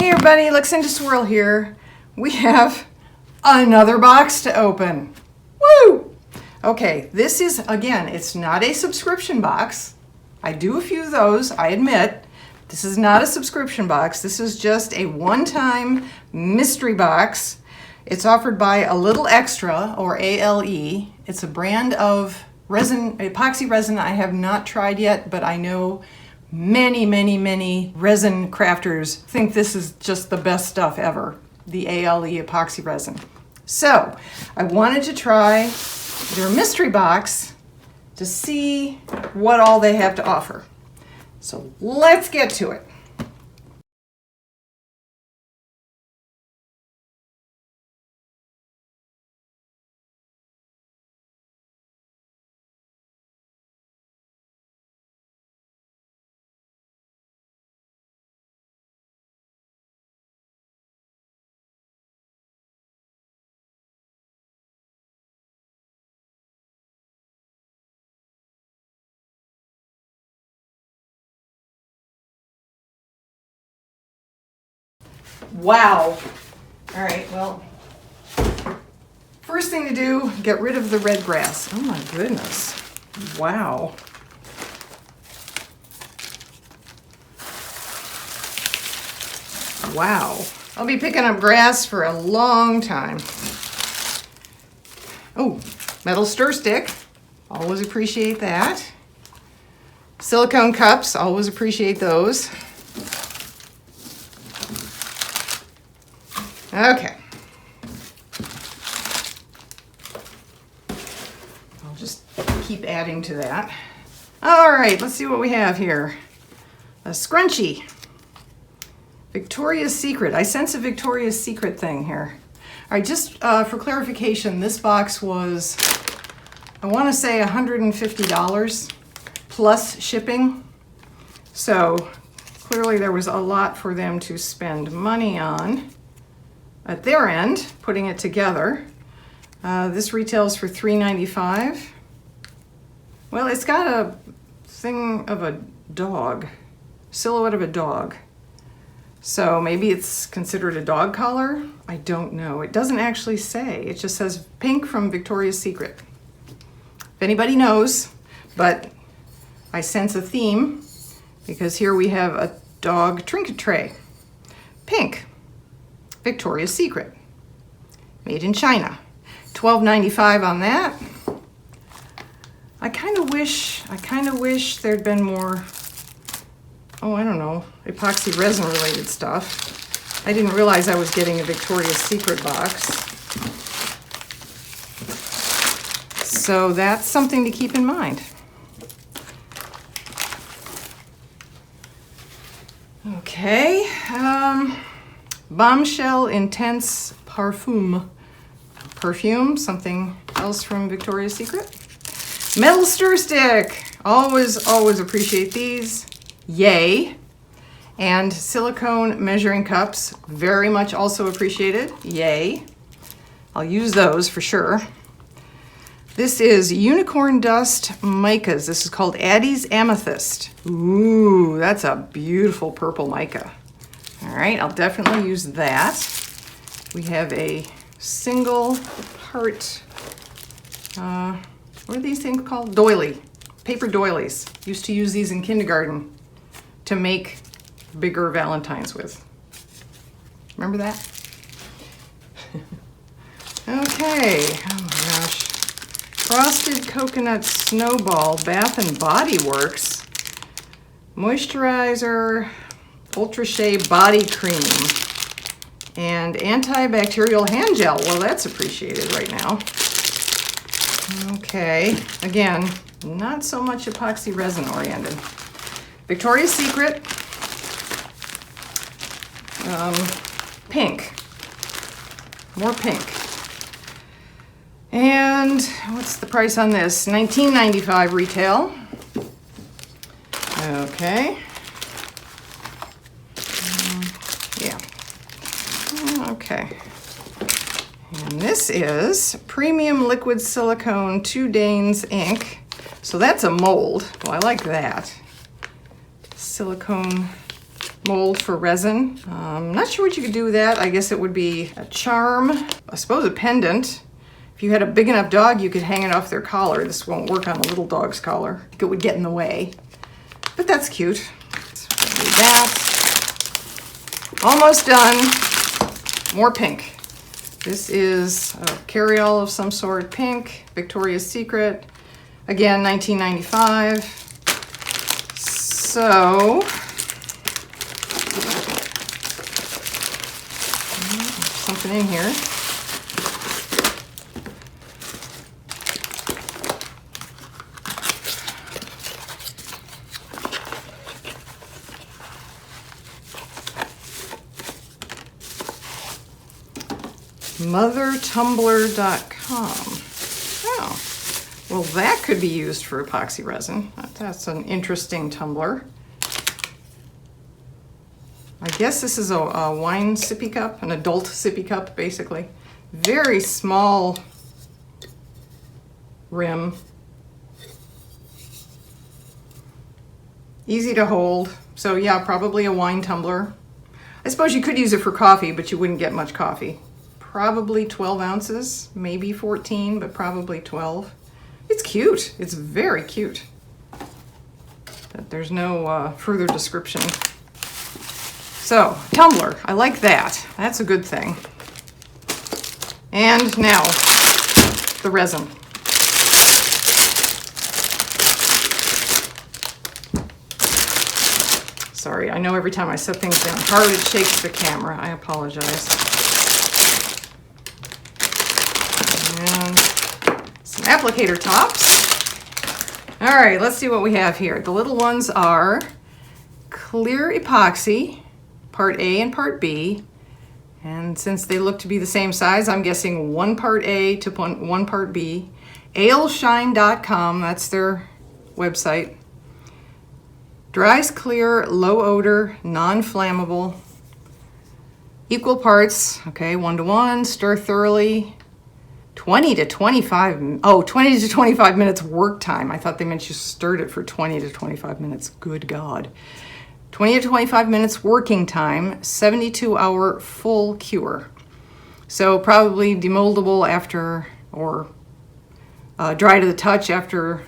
Hey everybody, Lexington Swirl here. We have another box to open. Woo! Okay, this is, again, it's not a subscription box. I do a few of those, I admit. This is not a subscription box. This is just a one-time mystery box. It's offered by ALittleExtra, or ALE. It's a brand of resin, epoxy resin I have not tried yet, but I know many resin crafters think this is just the best stuff ever, the ALE epoxy resin. So I wanted to try their mystery box to see what all they have to offer. So let's get to it. Wow. All right, well, first thing to do, get rid of the red grass. Oh my goodness. Wow. Wow. I'll be picking up grass for a long time. Oh, metal stir stick. Always appreciate that. Silicone cups, always appreciate those. Okay. I'll just keep adding to that. All right, let's see what we have here. A scrunchie. Victoria's Secret. I sense a Victoria's Secret thing here. All right, just for clarification, this box was, I want to say $150 plus shipping. So clearly there was a lot for them to spend money on at their end, putting it together. This retails for $3.95. Well, it's got a thing of a dog, silhouette of a dog. So maybe it's considered a dog collar? I don't know. It doesn't actually say. It just says pink from Victoria's Secret. If anybody knows, but I sense a theme because here we have a dog trinket tray. Pink. Victoria's Secret, made in China. $12.95 on that. I kind of wish there'd been more, oh, I don't know, epoxy resin related stuff. I didn't realize I was getting a Victoria's Secret box. So that's something to keep in mind. Okay. Bombshell Intense Parfum. Perfume, something else from Victoria's Secret. Metal stir stick. Always appreciate these. Yay. And silicone measuring cups. Very much also appreciated. Yay. I'll use those for sure. This is Unicorn Dust Micas. This is called Addie's Amethyst. Ooh, that's a beautiful purple mica. All right, I'll definitely use that. We have a single part, what are these things called? Doily, paper doilies. Used to use these in kindergarten to make bigger Valentines with. Remember that? Okay, oh my gosh. Frosted Coconut Snowball Bath and Body Works. Moisturizer, Ultra Shea Body Cream, and antibacterial hand gel. Well, that's appreciated right now. Okay, again, not so much epoxy resin oriented. Victoria's Secret, pink, more pink. And what's the price on this? $19.95 retail. Okay. Okay, and this is Premium Liquid Silicone 2 Danes ink. So that's a mold. Well, I like that. Silicone mold for resin. I'm not sure what you could do with that. I guess it would be a charm, I suppose a pendant. If you had a big enough dog, you could hang it off their collar. This won't work on a little dog's collar. It would get in the way, but that's cute. Do that. Almost done. More pink. This is a carry-all of some sort, pink, Victoria's Secret. Again, 1995. So, something in here. mothertumbler.com. Oh, well, that could be used for epoxy resin. That's an interesting tumbler. I guess this is a wine sippy cup, an adult sippy cup, basically. Very small rim. Easy to hold. So yeah, probably a wine tumbler. I suppose you could use it for coffee, but you wouldn't get much coffee. Probably 12 ounces, maybe 14, but probably 12. It's cute. It's very cute. But there's no further description. So, tumbler. I like that. That's a good thing. And now, the resin. Sorry, I know every time I set things down hard, it shakes the camera. I apologize. And some applicator tops. All right, let's see what we have here. The little ones are clear epoxy, part A and part B. And since they look to be the same size, I'm guessing one part A to one part B. ALEShine.com, that's their website. Dries clear, low odor, non-flammable. Equal parts, okay, 1:1, stir thoroughly. 20 to 25 minutes work time. I thought they meant you stirred it for 20 to 25 minutes. Good God. 20 to 25 minutes working time, 72-hour full cure. So probably demoldable after, or dry to the touch after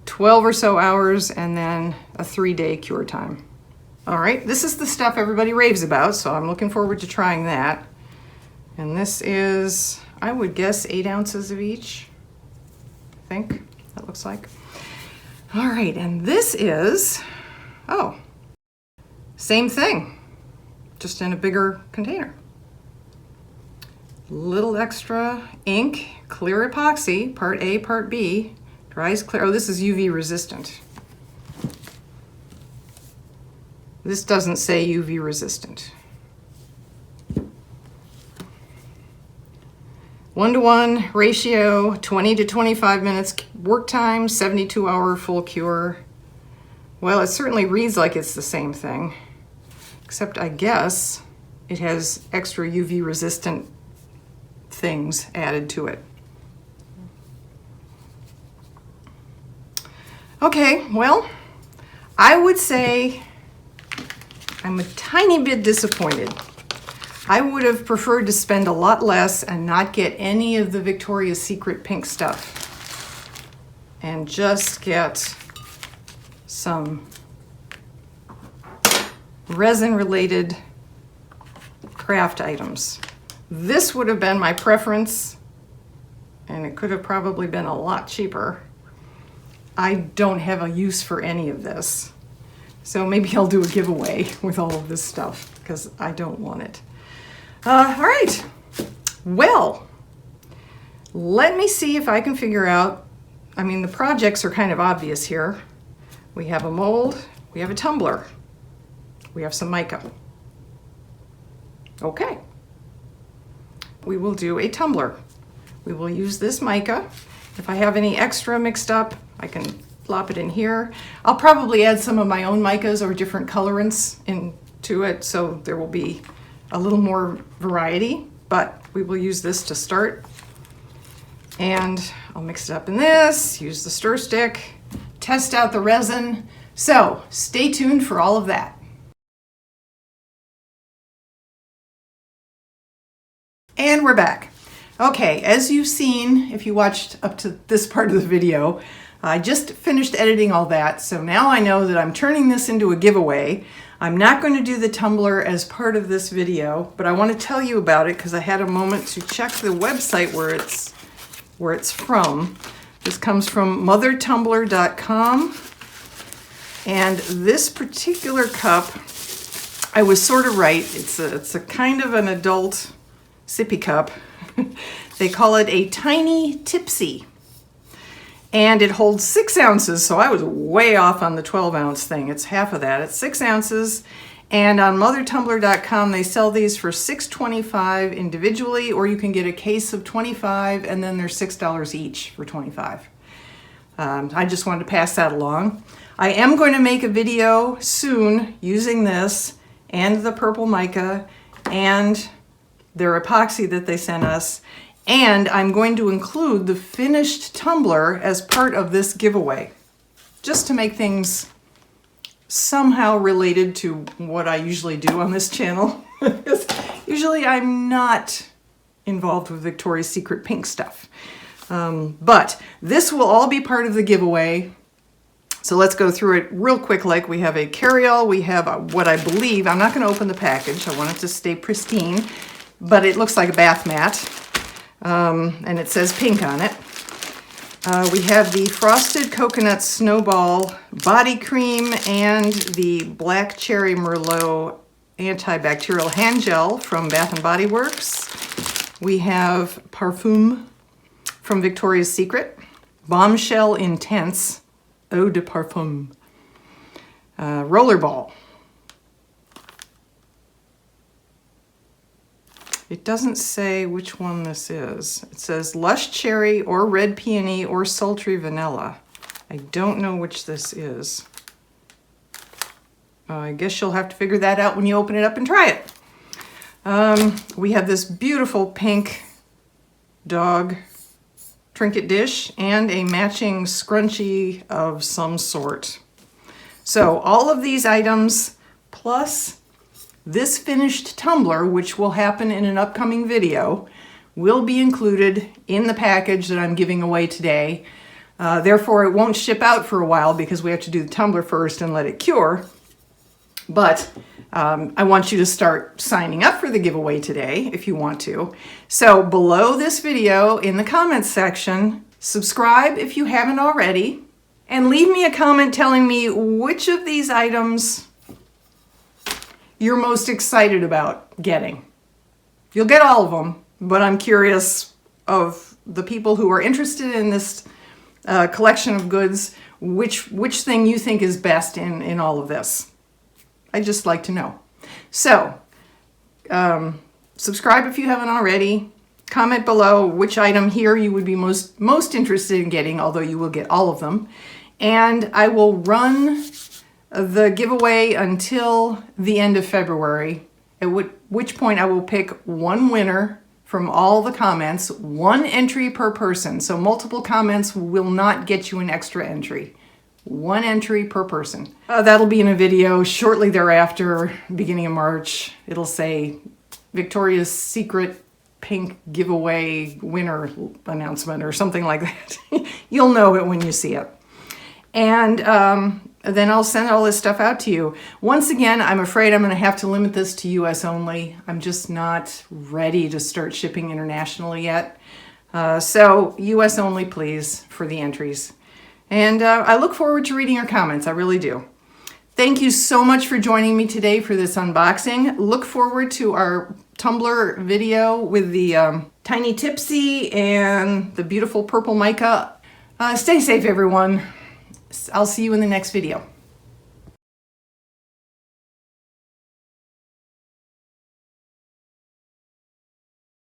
12 or so hours, and then a 3-day cure time. All right, this is the stuff everybody raves about, so I'm looking forward to trying that. And this is, I would guess, 8 ounces of each, I think that looks like. All right, and this is, oh, same thing, just in a bigger container. ALittleExtra ink, clear epoxy, part A, part B, dries clear. Oh, this is UV resistant. This doesn't say UV resistant. 1:1 ratio, 20 to 25 minutes work time, 72-hour full cure. Well, it certainly reads like it's the same thing, except I guess it has extra UV resistant things added to it. Okay, well, I would say I'm a tiny bit disappointed. I would have preferred to spend a lot less and not get any of the Victoria's Secret pink stuff and just get some resin-related craft items. This would have been my preference, and it could have probably been a lot cheaper. I don't have a use for any of this, so maybe I'll do a giveaway with all of this stuff because I don't want it. All right, well, let me see if I can figure out, I mean, the projects are kind of obvious here. We have a mold, we have a tumbler, we have some mica. Okay, we will do a tumbler. We will use this mica. If I have any extra mixed up, I can plop it in here. I'll probably add some of my own micas or different colorants into it, so there will be a little more variety, but we will use this to start. And I'll mix it up in this, use the stir stick, test out the resin. So stay tuned for all of that. And we're back. Okay, as you've seen, if you watched up to this part of the video, I just finished editing all that, so now I know that I'm turning this into a giveaway. I'm not going to do the tumbler as part of this video, but I want to tell you about it because I had a moment to check the website where it's from. This comes from mothertumbler.com, and this particular cup, I was sort of right. It's a kind of an adult sippy cup. They call it a tiny tipsy. And it holds 6 ounces, so I was way off on the 12-ounce thing. It's half of that. It's 6 ounces. And on mothertumbler.com, they sell these for $6.25 individually, or you can get a case of 25, and then they're $6 each for 25. I just wanted to pass that along. I am going to make a video soon using this and the purple mica and their epoxy that they sent us. And I'm going to include the finished tumbler as part of this giveaway, just to make things somehow related to what I usually do on this channel. Because usually I'm not involved with Victoria's Secret pink stuff. But this will all be part of the giveaway. So let's go through it real quick. Like, we have a carryall, we have what I believe, I'm not going to open the package, I want it to stay pristine, but it looks like a bath mat. And it says pink on it. We have the Frosted Coconut Snowball Body Cream and the Black Cherry Merlot Antibacterial Hand Gel from Bath & Body Works. We have Parfum from Victoria's Secret. Bombshell Intense Eau de Parfum. Rollerball. It doesn't say which one this is. It says Lush Cherry or Red Peony or Sultry Vanilla. I don't know which this is. I guess you'll have to figure that out when you open it up and try it. We have this beautiful pink dog trinket dish and a matching scrunchie of some sort. So all of these items plus this finished tumbler, which will happen in an upcoming video, will be included in the package that I'm giving away today. Therefore, it won't ship out for a while because we have to do the tumbler first and let it cure. But I want you to start signing up for the giveaway today if you want to. So below this video in the comments section, subscribe if you haven't already, and leave me a comment telling me which of these items you're most excited about getting. You'll get all of them, but I'm curious of the people who are interested in this collection of goods, which thing you think is best in all of this. I'd just like to know. So, subscribe if you haven't already. Comment below which item here you would be most interested in getting, although you will get all of them. And I will run the giveaway until the end of February, at which point I will pick one winner from all the comments, one entry per person. So multiple comments will not get you an extra entry. One entry per person. That'll be in a video shortly thereafter, beginning of March. It'll say Victoria's Secret pink giveaway winner announcement or something like that. You'll know it when you see it. And then I'll send all this stuff out to you. Once again, I'm afraid I'm going to have to limit this to US only. I'm just not ready to start shipping internationally yet. So US only, please, for the entries. And I look forward to reading your comments. I really do. Thank you so much for joining me today for this unboxing. Look forward to our tumbler video with the tiny tipsy and the beautiful purple mica. Stay safe, everyone. I'll see you in the next video.